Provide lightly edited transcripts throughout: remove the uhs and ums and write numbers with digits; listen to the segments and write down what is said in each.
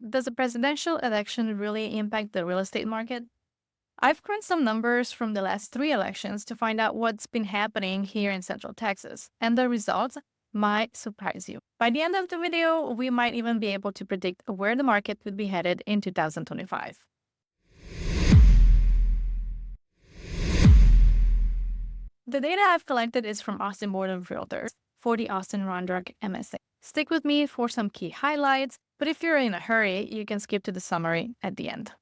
Does a presidential election really impact the real estate market? I've crunched some numbers from the last three elections to find out what's been happening here in Central Texas, and the results might surprise you. By the end of the video, we might even be able to predict where the market would be headed in 2025. The data I've collected is from Austin Board of Realtors for the Austin Roundrock MSA. Stick with me for some key highlights, but if you're in a hurry, you can skip to the summary at the end.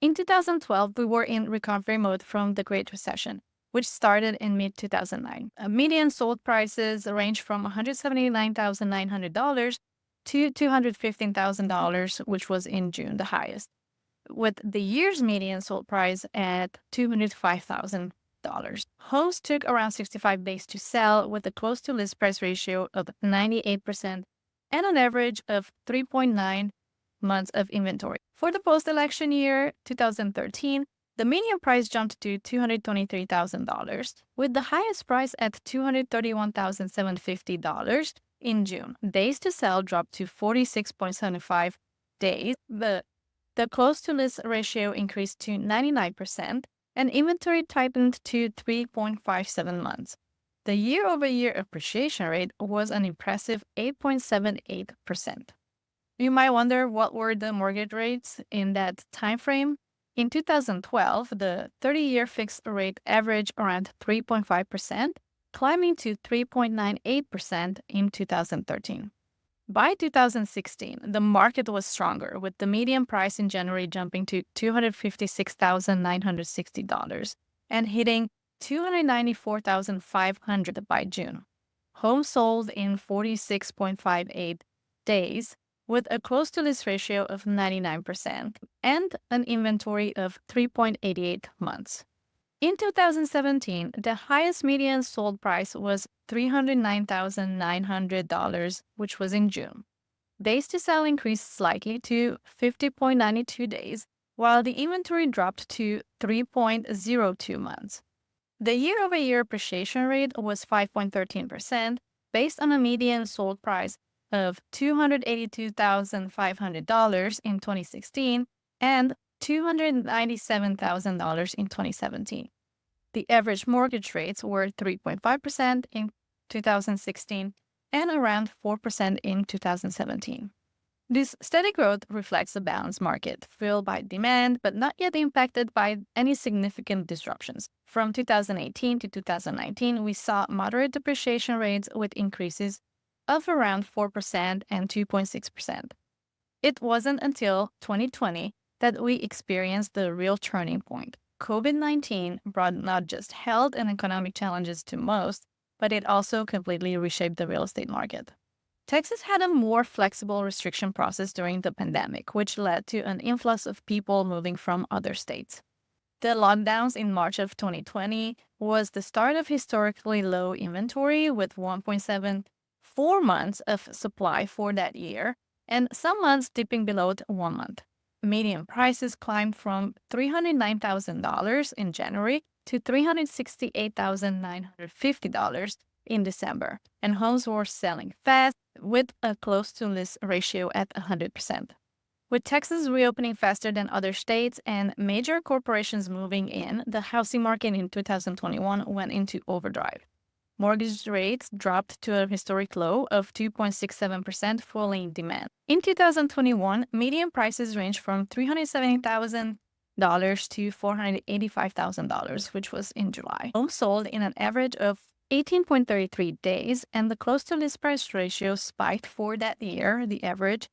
In 2012, we were in recovery mode from the Great Recession, which started in mid-2009. Median sold prices range from $179,900 to $215,000, which was in June the highest, with the year's median sold price at $205,000. Homes took around 65 days to sell, with a close to list price ratio of 98% and an average of 3.9 months of inventory. For the post-election year, 2013, the median price jumped to $223,000, with the highest price at $231,750 in June. Days to sell dropped to 46.75 days. The close to list ratio increased to 99%, and inventory tightened to 3.57 months. The year-over-year appreciation rate was an impressive 8.78%. You might wonder, what were the mortgage rates in that time frame? In 2012, the 30-year fixed rate averaged around 3.5%, climbing to 3.98% in 2013. By 2016, the market was stronger, with the median price in January jumping to $256,960 and hitting $294,500 by June. Homes sold in 46.58 days, with a close to list ratio of 99% and an inventory of 3.88 months. In 2017, the highest median sold price was $309,900, which was in June. Days to sell increased slightly to 50.92 days, while the inventory dropped to 3.02 months. The year-over-year appreciation rate was 5.13%, based on a median sold price of $282,500 in 2016 and $297,000 in 2017. The average mortgage rates were 3.5% in 2016 and around 4% in 2017. This steady growth reflects a balanced market, fueled by demand but not yet impacted by any significant disruptions. From 2018 to 2019, we saw moderate depreciation rates with increases of around 4% and 2.6%. It wasn't until 2020 that we experienced the real turning point. COVID-19 brought not just health and economic challenges to most, but it also completely reshaped the real estate market. Texas had a more flexible restriction process during the pandemic, which led to an influx of people moving from other states. The lockdowns in March of 2020 was the start of historically low inventory, with 1.74 months of supply for that year, and some months dipping below 1 month. Median prices climbed from $309,000 in January to $368,950 in December, and homes were selling fast, with a close to list ratio at 100%. With Texas reopening faster than other states and major corporations moving in, the housing market in 2021 went into overdrive. Mortgage rates dropped to a historic low of 2.67%, fueling demand. In 2021, median prices ranged from $370,000 to $485,000, which was in July. Homes sold in an average of 18.33 days, and the close to list price ratio spiked for that year. The average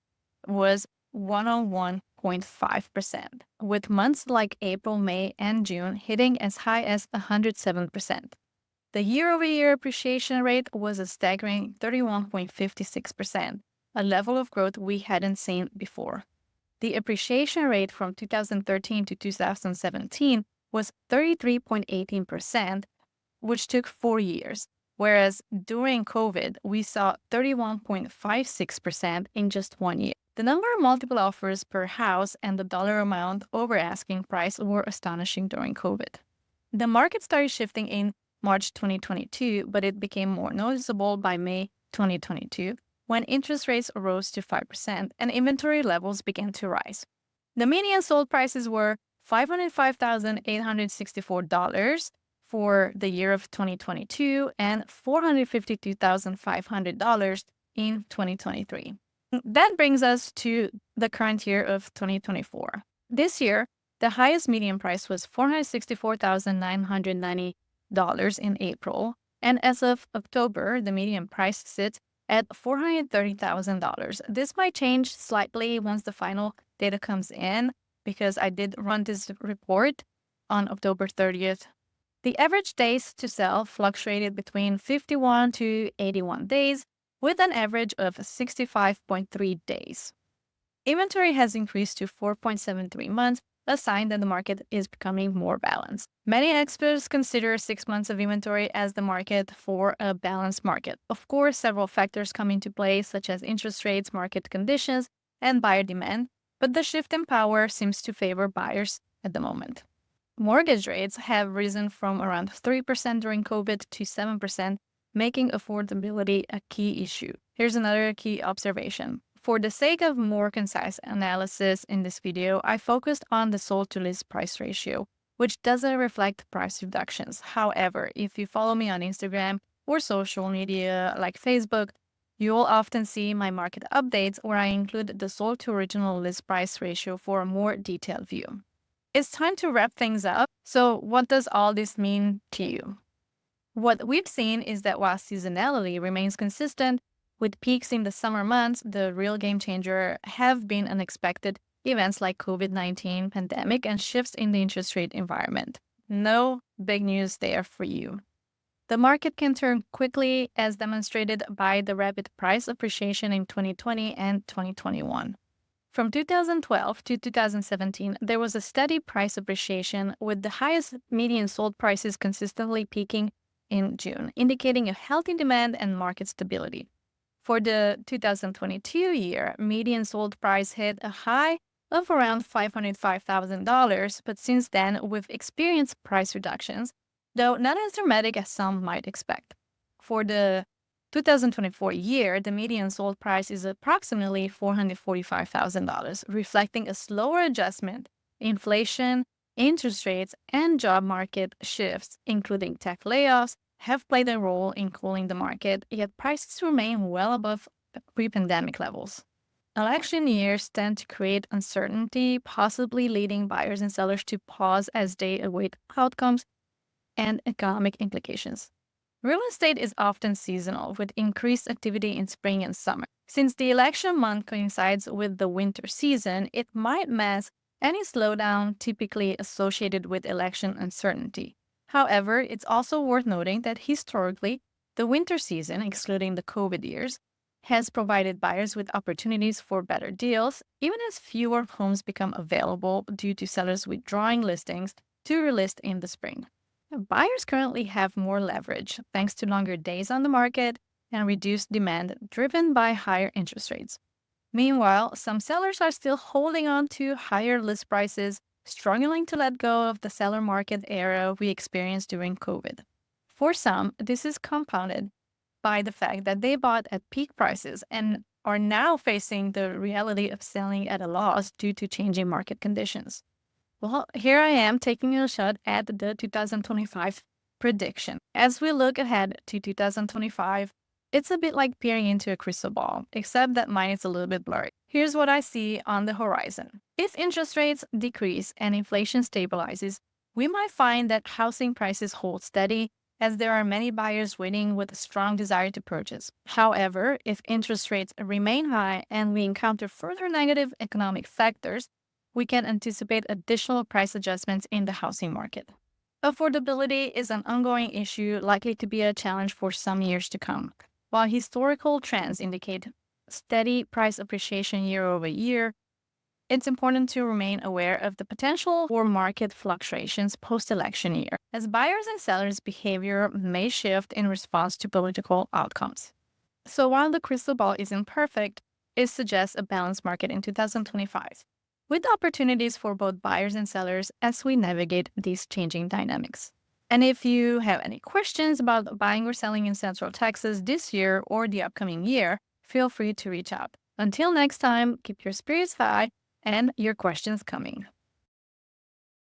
was 101.5%, with months like April, May, and June hitting as high as 107%. The year-over-year appreciation rate was a staggering 31.56%, a level of growth we hadn't seen before. The appreciation rate from 2013 to 2017 was 33.18%, which took 4 years, whereas during COVID, we saw 31.56% in just 1 year. The number of multiple offers per house and the dollar amount over asking price were astonishing during COVID. The market started shifting in March 2022, but it became more noticeable by May 2022, when interest rates rose to 5% and inventory levels began to rise. The median sold prices were $505,864 for the year of 2022 and $452,500 in 2023. That brings us to the current year of 2024. This year, the highest median price was $464,990 in April, and as of October, the median price sits at $430,000. This might change slightly once the final data comes in, because I did run this report on October 30th. The average days to sell fluctuated between 51 to 81 days, with an average of 65.3 days. Inventory has increased to 4.73 months, a sign that the market is becoming more balanced. Many experts consider 6 months of inventory as the market for a balanced market. Of course, several factors come into play, such as interest rates, market conditions, and buyer demand, but the shift in power seems to favor buyers at the moment. Mortgage rates have risen from around 3% during COVID to 7%, making affordability a key issue. Here's another key observation. For the sake of more concise analysis in this video, I focused on the sold to list price ratio, which doesn't reflect price reductions. However, if you follow me on Instagram or social media like Facebook, you'll often see my market updates where I include the sold to original list price ratio for a more detailed view. It's time to wrap things up. So what does all this mean to you? What we've seen is that while seasonality remains consistent, with peaks in the summer months, the real game changer have been unexpected events like COVID-19 pandemic and shifts in the interest rate environment. No big news there for you. The market can turn quickly, as demonstrated by the rapid price appreciation in 2020 and 2021. From 2012 to 2017, there was a steady price appreciation, with the highest median sold prices consistently peaking in June, indicating a healthy demand and market stability. For the 2022 year, median sold price hit a high of around $505,000, but since then, we've experienced price reductions, though not as dramatic as some might expect. For the 2024 year, the median sold price is approximately $445,000, reflecting a slower adjustment. Inflation, interest rates, and job market shifts, including tech layoffs, have played a role in cooling the market, yet prices remain well above pre-pandemic levels. Election years tend to create uncertainty, possibly leading buyers and sellers to pause as they await outcomes and economic implications. Real estate is often seasonal, with increased activity in spring and summer. Since the election month coincides with the winter season, it might mask any slowdown typically associated with election uncertainty. However, it's also worth noting that historically, the winter season, excluding the COVID years, has provided buyers with opportunities for better deals, even as fewer homes become available due to sellers withdrawing listings to relist in the spring. Buyers currently have more leverage thanks to longer days on the market and reduced demand driven by higher interest rates. Meanwhile, some sellers are still holding on to higher list prices, struggling to let go of the seller market era we experienced during COVID. For some, this is compounded by the fact that they bought at peak prices and are now facing the reality of selling at a loss due to changing market conditions. Well, here I am taking a shot at the 2025 prediction. As we look ahead to 2025, it's a bit like peering into a crystal ball, except that mine is a little bit blurry. Here's what I see on the horizon. If interest rates decrease and inflation stabilizes, we might find that housing prices hold steady, as there are many buyers waiting with a strong desire to purchase. However, if interest rates remain high and we encounter further negative economic factors, we can anticipate additional price adjustments in the housing market. Affordability is an ongoing issue likely to be a challenge for some years to come. While historical trends indicate steady price appreciation year over year, it's important to remain aware of the potential for market fluctuations post-election year, as buyers and sellers' behavior may shift in response to political outcomes. So while the crystal ball isn't perfect, it suggests a balanced market in 2025, with opportunities for both buyers and sellers as we navigate these changing dynamics. And if you have any questions about buying or selling in Central Texas this year or the upcoming year, feel free to reach out. Until next time, keep your spirits high and your questions coming.